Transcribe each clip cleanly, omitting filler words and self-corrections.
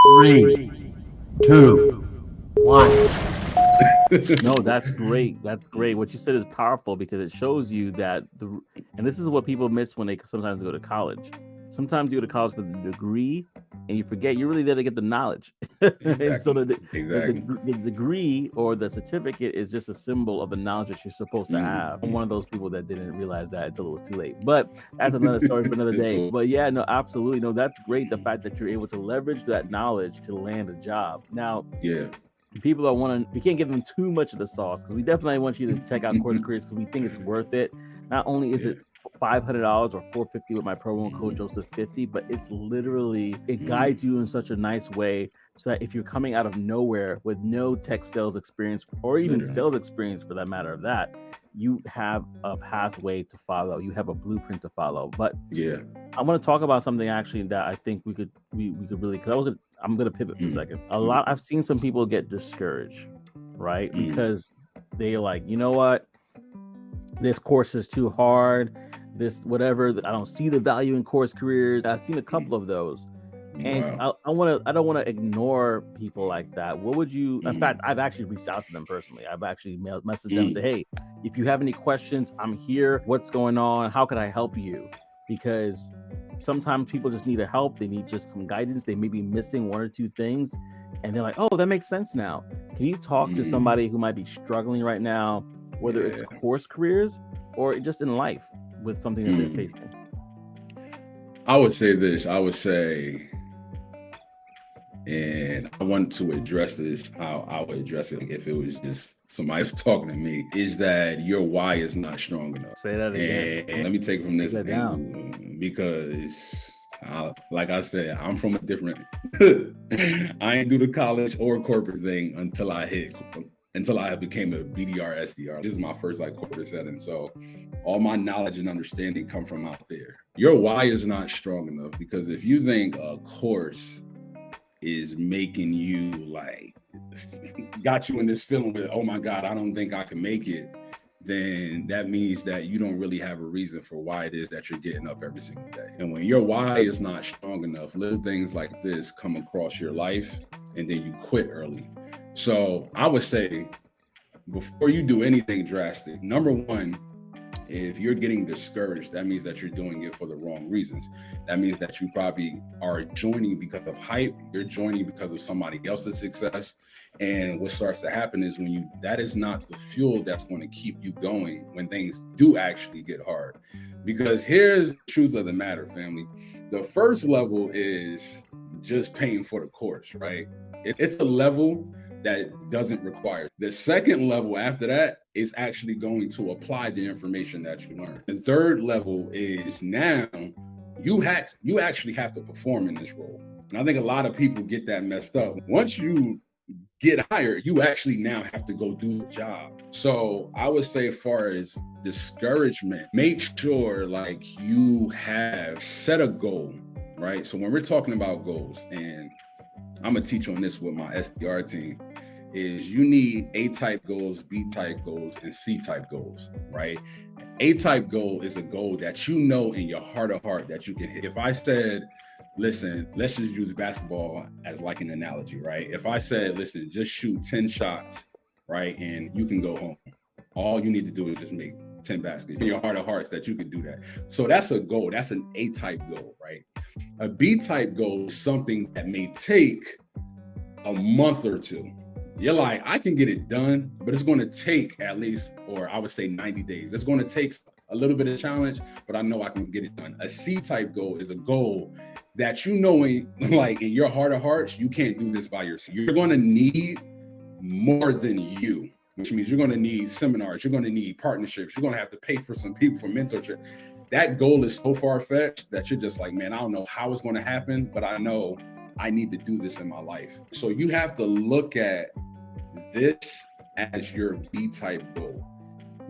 3, 2, 1. No, that's great. That's great. What you said is powerful because it shows you that and this is what people miss when they sometimes go to college. Sometimes you go to college for the degree and you forget you're really there to get the knowledge. And so the degree or the certificate is just a symbol of the knowledge that you're supposed to have. I'm one of those people that didn't realize that until it was too late. But that's another story for another day. Cool. But yeah, no, absolutely. No, that's great. The fact that you're able to leverage that knowledge to land a job. Now, people that want to, we can't give them too much of the sauce because we definitely want you to check out Course Careers because we think it's worth it. Not only is it $500 or $450 with my promo code Joseph50, but it's literally, it guides you in such a nice way so that if you're coming out of nowhere with no tech sales experience or even sales experience for that matter of that, you have a pathway to follow. You have a blueprint to follow. But I want to talk about something actually that I think we could really, because I'm going to pivot for a second. I've seen some people get discouraged, right? Because they're like, you know what? This course is too hard. This, whatever, I don't see the value in Course Careers. I've seen a couple of those. And I don't want to ignore people like that. What would you, in fact, I've actually reached out to them personally. I've actually messaged them and say, hey, if you have any questions, I'm here. What's going on? How can I help you? Because sometimes people just need help. They need just some guidance. They may be missing one or two things. And they're like, oh, that makes sense now. Can you talk to somebody who might be struggling right now, whether it's Course Careers or just in life with something that they're facing? I would say this. I would say, and I want to address this how I would address it if it was just somebody was talking to me, is that your why is not strong enough. Say that again. And let me take it from this angle, because like I said, I'm from a different, I ain't do the college or corporate thing until I became a BDR SDR. This is my first corporate setting. So all my knowledge and understanding come from out there. Your why is not strong enough, because if you think a course is making you got you in this feeling with, oh my God, I don't think I can make it, then that means that you don't really have a reason for why it is that you're getting up every single day. And when your why is not strong enough, little things like this come across your life and then you quit early. So I would say, before you do anything drastic, number one, if you're getting discouraged, that means that you're doing it for the wrong reasons. That means that you probably are joining because of hype. You're joining because of somebody else's success. And what starts to happen is that is not the fuel that's going to keep you going when things do actually get hard. Because here's the truth of the matter, family. The first level is just paying for the course, right? It's a level that doesn't require. The second level after that is actually going to apply the information that you learn. The third level is now you actually have to perform in this role. And I think a lot of people get that messed up. Once you get hired, you actually now have to go do the job. So I would say, as far as discouragement, make sure you have set a goal, right? So when we're talking about goals, and I'm gonna teach on this with my SDR team, is you need A-type goals, B-type goals, and C-type goals, right? A-type goal is a goal that you know in your heart of heart that you can hit. If I said, listen, let's just use basketball as an analogy, right? If I said, listen, just shoot 10 shots, right, and you can go home. All you need to do is just make 10 baskets in your heart of hearts that you can do that. So that's a goal. That's an A-type goal, right? A B-type goal is something that may take a month or two. You're like, I can get it done, but it's going to take at least, or I would say 90 days. It's going to take a little bit of challenge, but I know I can get it done. A C-type goal is a goal that you know in your heart of hearts, you can't do this by yourself. You're going to need more than you, which means you're going to need seminars. You're going to need partnerships. You're going to have to pay for some people for mentorship. That goal is so far-fetched that you're just like, man, I don't know how it's going to happen, but I know I need to do this in my life. So you have to look at this as your B-type goal.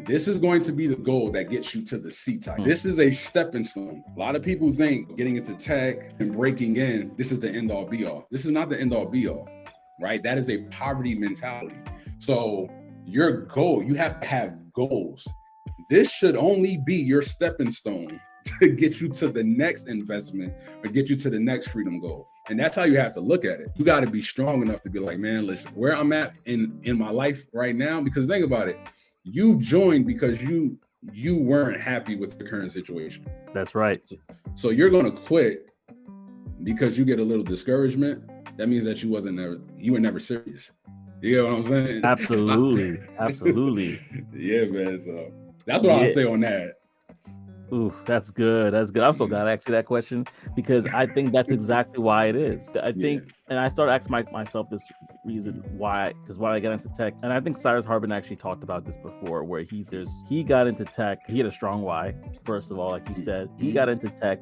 This is going to be the goal that gets you to the C-type. This is a stepping stone. A lot of people think getting into tech and breaking in, this is the end all be all. This is not the end all be all, right? That is a poverty mentality. So your goal, you have to have goals. This should only be your stepping stone to get you to the next investment or get you to the next freedom goal. And that's how you have to look at it. You got to be strong enough to be like, man, listen, where I'm at in my life right now, because think about it, you joined because you weren't happy with the current situation. That's right. So you're going to quit because you get a little discouragement. That means that you were never serious. You know what I'm saying? Absolutely. Absolutely. Yeah, man. So that's what I'll say on that. Ooh, that's good. That's good. I'm so glad I asked you that question, because I think that's exactly why it is. I think, and I started asking myself this reason why, because why I got into tech, and I think Cyrus Harbin actually talked about this before, where he got into tech. He had a strong why. First of all, like you said, he got into tech,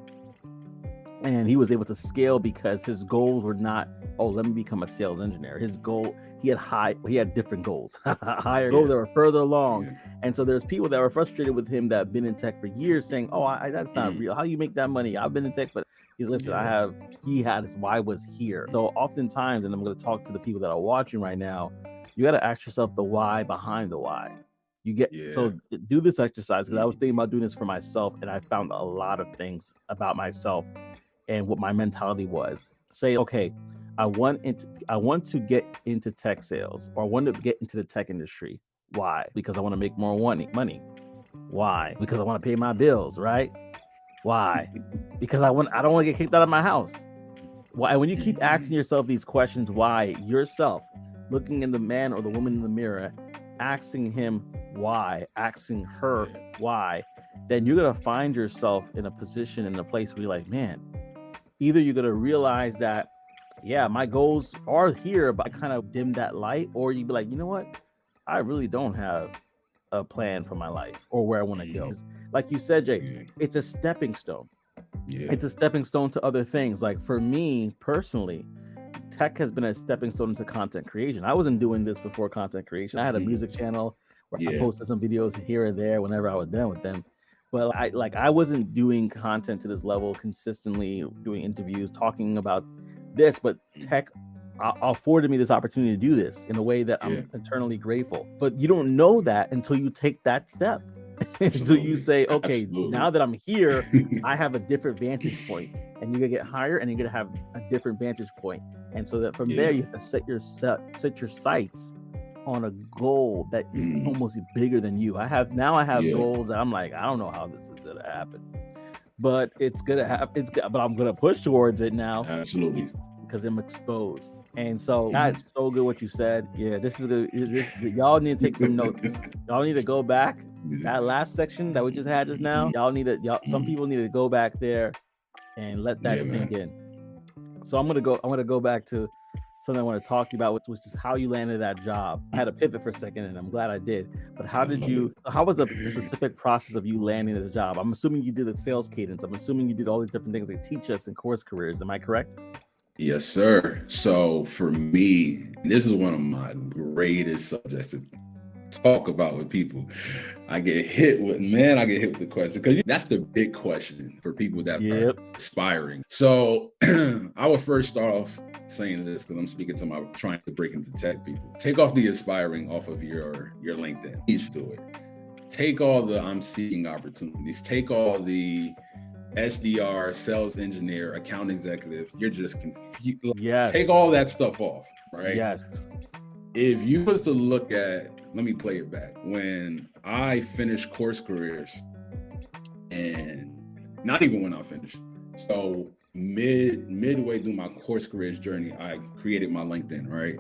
and he was able to scale because his goals were not, oh, let me become a sales engineer. His goal, he had different goals, higher goals that were further along. Yeah. And so there's people that were frustrated with him that have been in tech for years saying, oh, that's not real. How do you make that money? I've been in tech, but he's he had his why was here. So oftentimes, and I'm going to talk to the people that are watching right now, you got to ask yourself the why behind the why. So do this exercise, because I was thinking about doing this for myself, and I found a lot of things about myself and what my mentality was. Say, okay, I want to get into tech sales, or I want to get into the tech industry. Why? Because I want to make more money. Why? Because I want to pay my bills, right? Why? Because I don't want to get kicked out of my house. Why? When you keep asking yourself these questions, why, yourself, looking in the man or the woman in the mirror, asking him why, asking her why, then you're going to find yourself in a position, in a place where you're like, man, either you're going to realize that, yeah, my goals are here, but I kind of dim that light, or you'd be like, you know what? I really don't have a plan for my life or where I want to go. Like you said, Jay, it's a stepping stone. Yeah. It's a stepping stone to other things. Like for me personally, tech has been a stepping stone into content creation. I wasn't doing this before content creation. I had a music channel where I posted some videos here and there whenever I was done with them. But I wasn't doing content to this level consistently, doing interviews, talking about this, but tech afforded me this opportunity to do this in a way that I'm eternally grateful. But you don't know that until you take that step. Until you say, okay, now that I'm here, I have a different vantage point, and you're gonna get higher, and you're gonna have a different vantage point. And so that from there, you have to set your sights on a goal that is almost bigger than you. I have goals that I'm like, I don't know how this is gonna happen, but it's gonna happen. But I'm gonna push towards it now. Absolutely. Because I'm exposed. And so that's so good what you said. Yeah, this is good. Y'all need to take some notes. Y'all need to go back. That last section that we just had just now, some people need to go back there and let that sink in. So I want to go back to something I want to talk to you about, which is how you landed that job. I had to pivot for a second, and I'm glad I did. But how was the specific process of you landing this job? I'm assuming you did the sales cadence. I'm assuming you did all these different things they teach us in course careers. Am I correct? Yes, sir. So for me, this is one of my greatest subjects to talk about with people. I get hit with the question, because that's the big question for people that are aspiring. So I would first start off saying this, because I'm speaking to my trying to break into tech people. Take off the aspiring off of your LinkedIn. Please do it. Take all the I'm seeking opportunities. Take all the SDR, sales engineer, account executive. You're just confused. Yes. Take all that stuff off, right? Yes. If you was to look at, let me play it back. When I finished course careers, and not even when I finished, so midway through my course careers journey, I created my LinkedIn, right?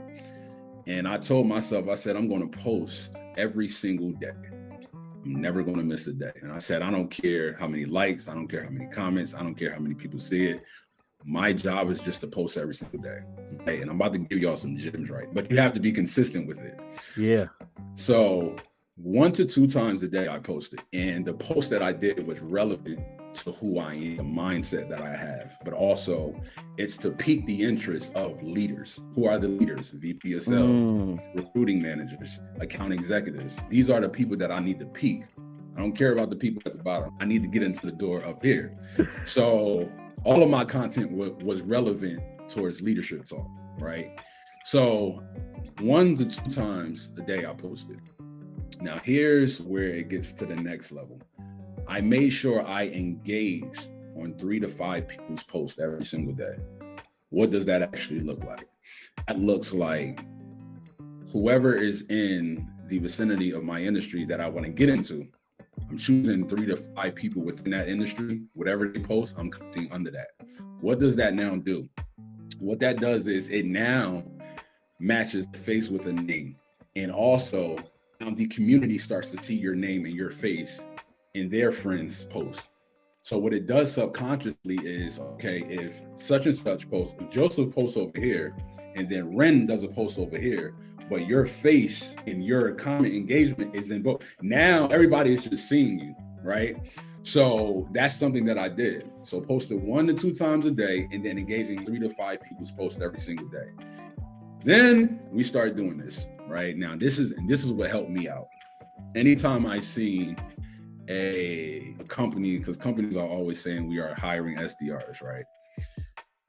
And I told myself, I said, I'm going to post every single day. I'm never going to miss a day. And I said, I don't care how many likes, I don't care how many comments, I don't care how many people see it. My job is just to post every single day. Okay? And I'm about to give y'all some gems, right? But you have to be consistent with it. Yeah. So 1 to 2 times a day I posted. And the post that I did was relevant to who I am, the mindset that I have. But also it's to pique the interest of leaders. Who are the leaders? VP of sales, recruiting managers, account executives. These are the people that I need to pique. I don't care about the people at the bottom. I need to get into the door up here. So all of my content was relevant towards leadership talk, right? So 1 to 2 times a day I posted. Now here's where it gets to the next level. I made sure I engaged on 3 to 5 people's posts every single day. What does that actually look like? That looks like whoever is in the vicinity of my industry that I want to get into, I'm choosing 3 to 5 people within that industry. Whatever they post, I'm clicking under that. What does that now do? What that does is it now matches the face with a name. And also, now the community starts to see your name and your face in their friends' posts. So what it does subconsciously is, okay, if such and such posts, if Joseph posts over here, and then Ren does a post over here, but your face and your comment engagement is in both. Now everybody is just seeing you, right? So that's something that I did. So posted 1 to 2 times a day, and then engaging 3 to 5 people's posts every single day. Then we started doing this, right? Now this is what helped me out. Anytime I see a company, because companies are always saying we are hiring SDRs, right?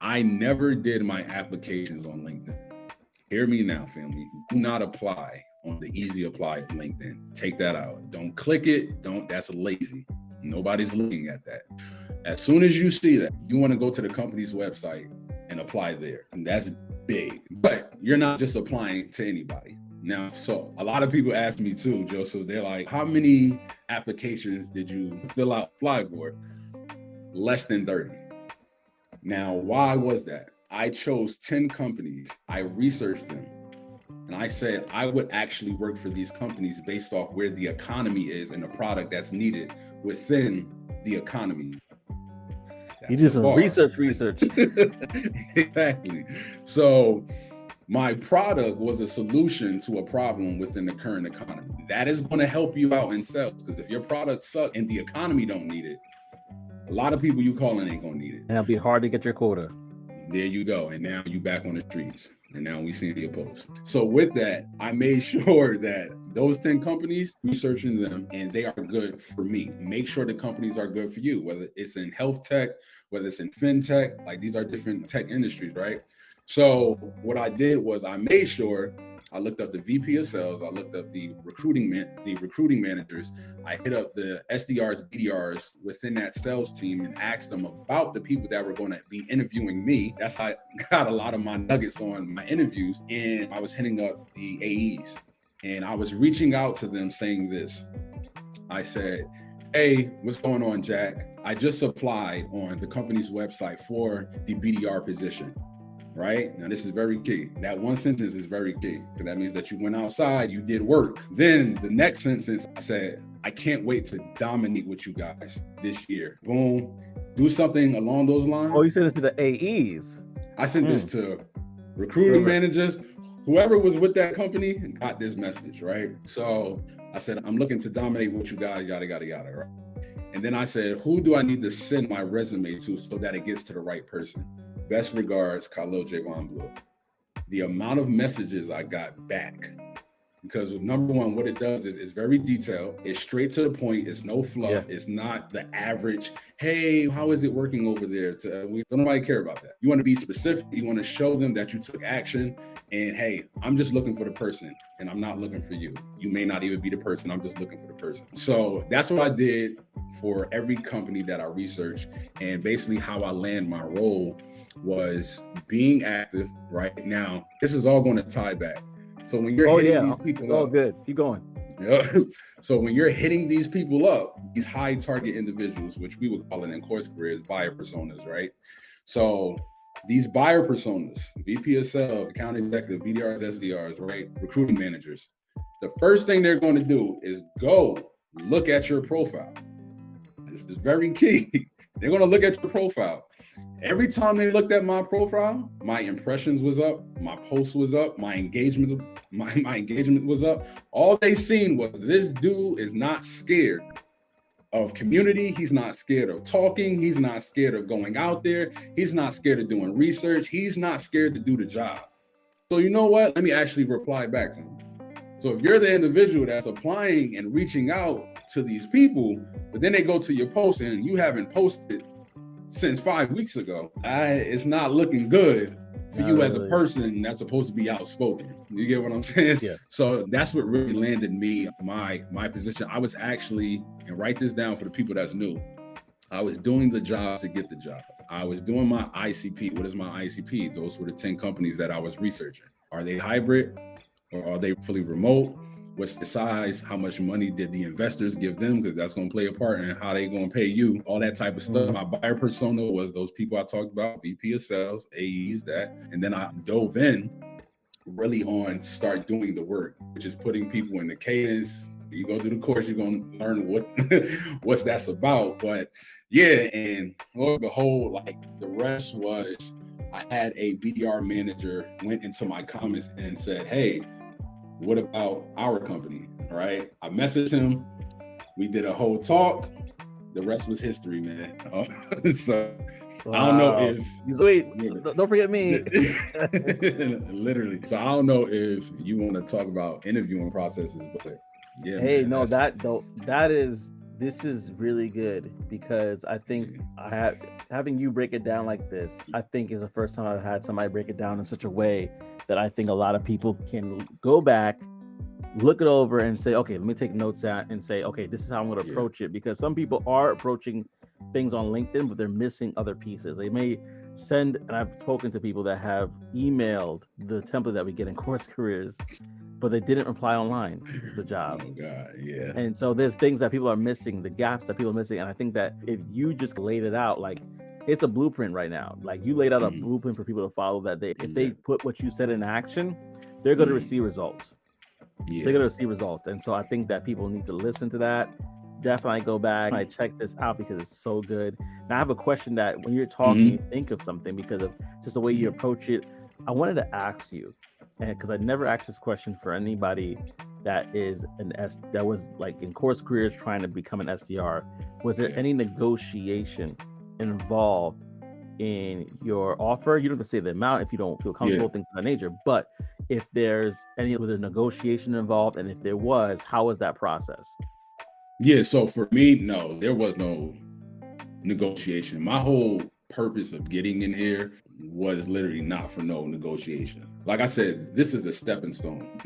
I never did my applications on LinkedIn. Hear me now, family. Do not apply on the easy apply at LinkedIn. Take that out. Don't click it. That's lazy. Nobody's looking at that. As soon as you see that, you want to go to the company's website and apply there. And that's big. But you're not just applying to anybody. Now, so a lot of people ask me too, Joseph, they're like, how many applications did you apply for? Less than 30. Now, why was that? I chose 10 companies. I researched them. And I said, I would actually work for these companies based off where the economy is and the product that's needed within the economy. You did some research. Exactly. So my product was a solution to a problem within the current economy. That is going to help you out in sales, because if your product sucks and the economy don't need it, a lot of people you calling ain't going to need it. And it'll be hard to get your quota. There you go. And now you back on the streets. And now we see your post. So with that, I made sure that those 10 companies, researching them, and they are good for me. Make sure the companies are good for you, whether it's in health tech, whether it's in fintech, like these are different tech industries, right? So what I did was I made sure I looked up the VP of sales. I looked up the recruiting managers. I hit up the SDRs, BDRs within that sales team and asked them about the people that were going to be interviewing me. That's how I got a lot of my nuggets on my interviews. And I was hitting up the AEs, and I was reaching out to them saying this. I said, hey, what's going on, Jack? I just applied on the company's website for the BDR position. Right? Now, this is very key. That one sentence is very key, because that means that you went outside, you did work. Then the next sentence, I said, I can't wait to dominate with you guys this year. Boom. Do something along those lines. Oh, you said this to the AEs. I sent this to recruiting managers. Whoever was with that company got this message, right? So I said, I'm looking to dominate with you guys, yada, yada, yada, right? And then I said, who do I need to send my resume to so that it gets to the right person? Best regards, Khalil Javon Blue. The amount of messages I got back, because number one, what it does is it's very detailed. It's straight to the point. It's no fluff. Yeah. It's not the average, hey, how is it working over there? We don't nobody care about that. You want to be specific. You want to show them that you took action. And hey, I'm just looking for the person, and I'm not looking for you. You may not even be the person. I'm just looking for the person. So that's what I did for every company that I researched. And basically how I land my role was being active. Right now, this is all going to tie back. So when you're hitting these people it's all good. Keep going. Yeah. So when you're hitting these people up, these high target individuals, which we would call it in course careers, buyer personas, right? So these buyer personas, VP of sales, account executive, BDRs, SDRs, right? Recruiting managers. The first thing they're going to do is go look at your profile. This is very key. They're going to look at your profile. Every time they looked at my profile, my impressions was up, my post was up, my engagement was up. All they seen was this dude is not scared of community. He's not scared of talking. He's not scared of going out there. He's not scared of doing research. He's not scared to do the job. So you know what? Let me actually reply back to him. So if you're the individual that's applying and reaching out to these people, but then they go to your post and you haven't posted since 5 weeks ago, it's not looking good for you as a person that's supposed to be outspoken. You get what I'm saying? Yeah. So that's what really landed me my position. I was actually, and write this down for the people that's new, I was doing the job to get the job. I was doing my ICP. What is my ICP? Those were the 10 companies that I was researching. Are they hybrid or are they fully remote? What's the size? How much money did the investors give them? Because that's going to play a part in how they going to pay you, all that type of stuff. My buyer persona was those people I talked about, VP of sales, AEs, that. And then I dove in really on start doing the work, which is putting people in the cadence. You go through the course, you're going to learn what's that's about. But yeah, and lo and behold, like the rest was, I had a BDR manager went into my comments and said, hey, what about our company? All right. I messaged him. We did a whole talk. The rest was history, man. So wow. I don't know if don't forget me. Literally. So I don't know if you want to talk about interviewing processes, but yeah. Hey, man, this is really good because I think having you break it down like this, I think is the first time I've had somebody break it down in such a way that I think a lot of people can go back, look it over and say, okay, let me take notes out and say, okay, this is how I'm going to approach it. Because some people are approaching things on LinkedIn, but they're missing other pieces. They may send, and I've spoken to people that have emailed the template that we get in Course Careers, but they didn't reply online to the job. Oh God, yeah. And so there's things that people are missing, the gaps that people are missing. And I think that if you just laid it out, like it's a blueprint right now. Like you laid out a blueprint for people to follow that if they put what you said in action, they're going to receive results. They're going to receive results. And so I think that people need to listen to that. Definitely go back. I check this out because it's so good. Now I have a question that when you're talking, you think of something because of just the way you approach it. I wanted to ask you, and because I never asked this question for anybody that is that was like in Course Careers trying to become an SDR, was there any negotiation involved in your offer? You don't have to say the amount if you don't feel comfortable, things of that nature, but if there's any other negotiation involved, and if there was, how was that process? Yeah, so for me, no, there was no negotiation. My whole purpose of getting in here was literally not for no negotiation. Like I said, this is a stepping stone,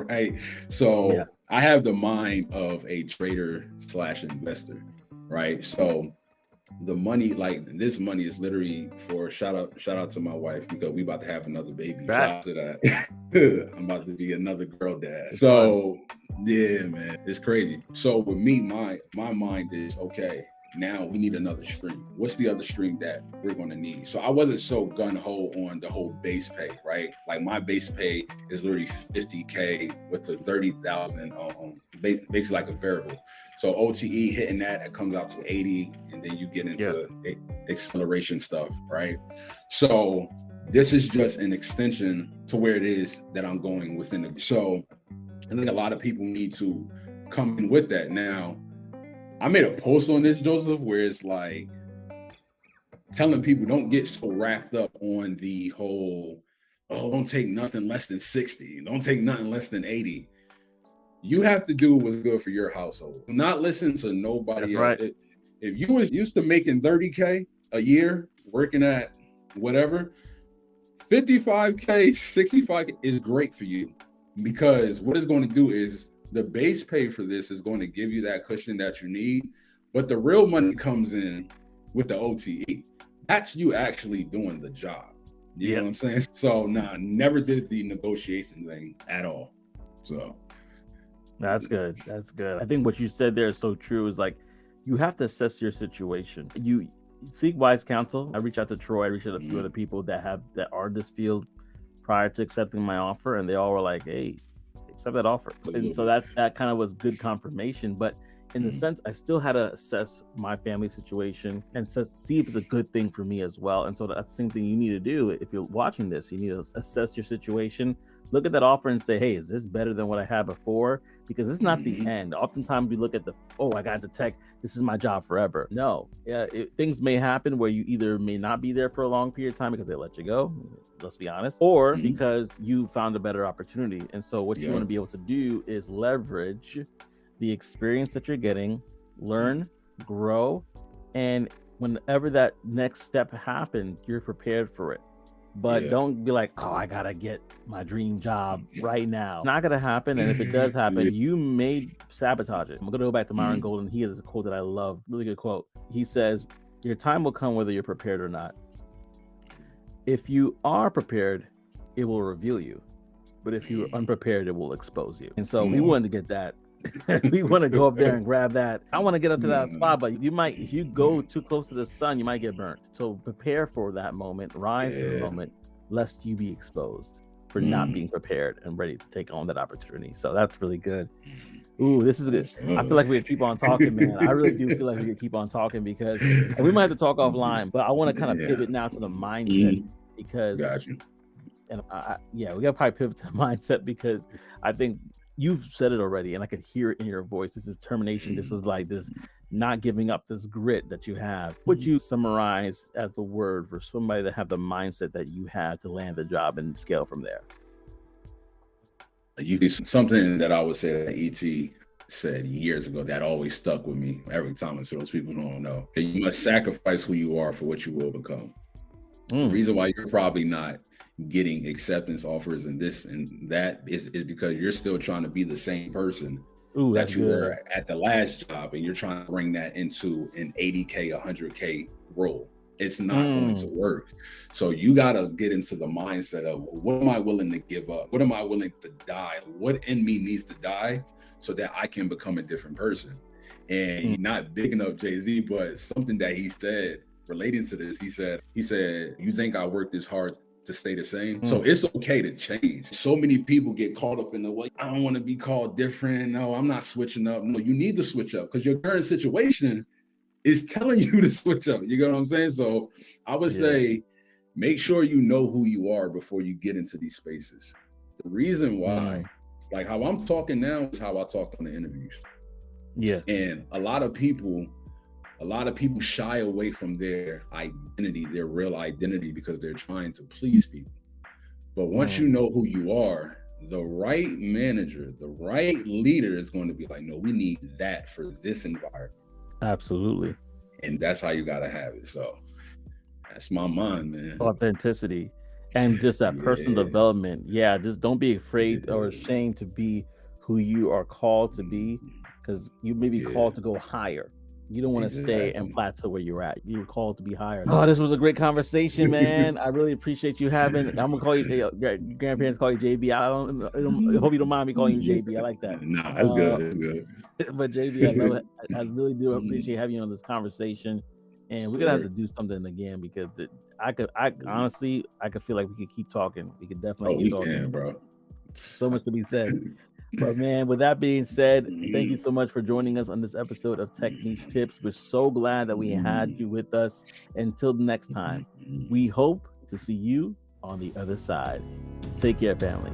right? So I have the mind of a trader / investor, right? So the money, like this money is literally for shout out to my wife because we about to have another baby. Shout out to that. I'm about to be another girl dad. So yeah, man, it's crazy. So with me, my mind is okay. Now we need another stream. What's the other stream that we're going to need? So I wasn't so gun-ho on the whole base pay, right? Like my base pay is literally $50K with the 30,000 basically like a variable. So OTE hitting that, it comes out to 80, and then you get into acceleration stuff, right? So this is just an extension to where it is that I'm going within it. So I think a lot of people need to come in with that. Now, I made a post on this, Joseph, where it's like telling people don't get so wrapped up on the whole, don't take nothing less than 60. Don't take nothing less than 80. You have to do what's good for your household. Not listen to nobody else. Right. If you was used to making 30K a year, working at whatever, 55K, 65K is great for you, because what it's going to do is the base pay for this is going to give you that cushion that you need, but the real money comes in with the OTE. That's you actually doing the job. You know what I'm saying? So never did the negotiation thing at all. So that's good. That's good. I think what you said there is so true. Is like you have to assess your situation. You seek wise counsel. I reached out to Troy. I reached out to a few other people that are in this field prior to accepting my offer, and they all were like, "Hey, accept that offer." And so that kind of was good confirmation. But in the sense, I still had to assess my family situation and see if it's a good thing for me as well. And so that's the same thing you need to do. If you're watching this, you need to assess your situation, look at that offer and say, hey, is this better than what I had before? Because it's not the end. Oftentimes we look at I got into tech, this is my job forever. No, things may happen where you either may not be there for a long period of time because they let you go, let's be honest, or because you found a better opportunity. And so what you want to be able to do is leverage the experience that you're getting, learn, grow, and whenever that next step happens, you're prepared for it. But don't be like, oh, I gotta get my dream job right now. Not gonna happen. And if it does happen, you may sabotage it. I'm gonna go back to Myron Golden. He has a quote that I love, really good quote. He says, your time will come whether you're prepared or not. If you are prepared, it will reveal you. But if you're unprepared, it will expose you. And so we wanted to get that. We want to go up there and grab that. I want to get up to that spot, but you might, if you go too close to the sun, you might get burnt. So prepare for that moment, rise to the moment, lest you be exposed for not being prepared and ready to take on that opportunity. So that's really good. Ooh, this is good. I feel like we could keep on talking, man. I really do feel like we could keep on talking because and we might have to talk offline, but I want to kind of pivot now to the mindset because and we gotta probably pivot to the mindset because I think you've said it already and I could hear it in your voice. This is determination. This is like this not giving up, this grit that you have. Would you summarize as the word for somebody to have the mindset that you have to land the job and scale from there? Something that I would say that ET said years ago that always stuck with me every time. So those people don't know that you must sacrifice who you are for what you will become. The reason why you're probably not getting acceptance offers and this and that is because you're still trying to be the same person that you were at the last job, and you're trying to bring that into an 80K, 100K role. It's not going to work. So you got to get into the mindset of what am I willing to give up? What am I willing to die? What in me needs to die so that I can become a different person? And not big enough Jay-Z, but something that he said relating to this, he said, you think I worked this hard to stay the same? So it's okay to change. So many people get caught up in the way, I don't want to be called different. No, I'm not switching up. No, you need to switch up because your current situation is telling you to switch up. You get what I'm saying? So I would say, make sure you know who you are before you get into these spaces. The reason why, like how I'm talking now is how I talked on the interviews. Yeah. And a lot of people shy away from their identity, their real identity, because they're trying to please people. But once you know who you are, the right manager, the right leader is going to be like, no, we need that for this environment. Absolutely. And that's how you got to have it. So that's my mind, man. Authenticity and just that personal development. Yeah, just don't be afraid or ashamed to be who you are called to be, because you may be called to go higher. You don't want to stay and plateau where you're at. You're called to be higher. Oh, this was a great conversation, man. I really appreciate you having. I'm gonna call you. Your grandparents call you JB. I hope you don't mind me calling you JB. I like that. No, that's good. That's good. But JB, I love it. I really do appreciate having you on this conversation. And we're gonna have to do something again because I honestly could feel like we could keep talking. We could definitely keep talking. Can, bro. So much to be said. But man, with that being said, thank you so much for joining us on this episode of Tech Niche Tips. We're so glad that we had you with us. Until next time, we hope to see you on the other side. Take care, family.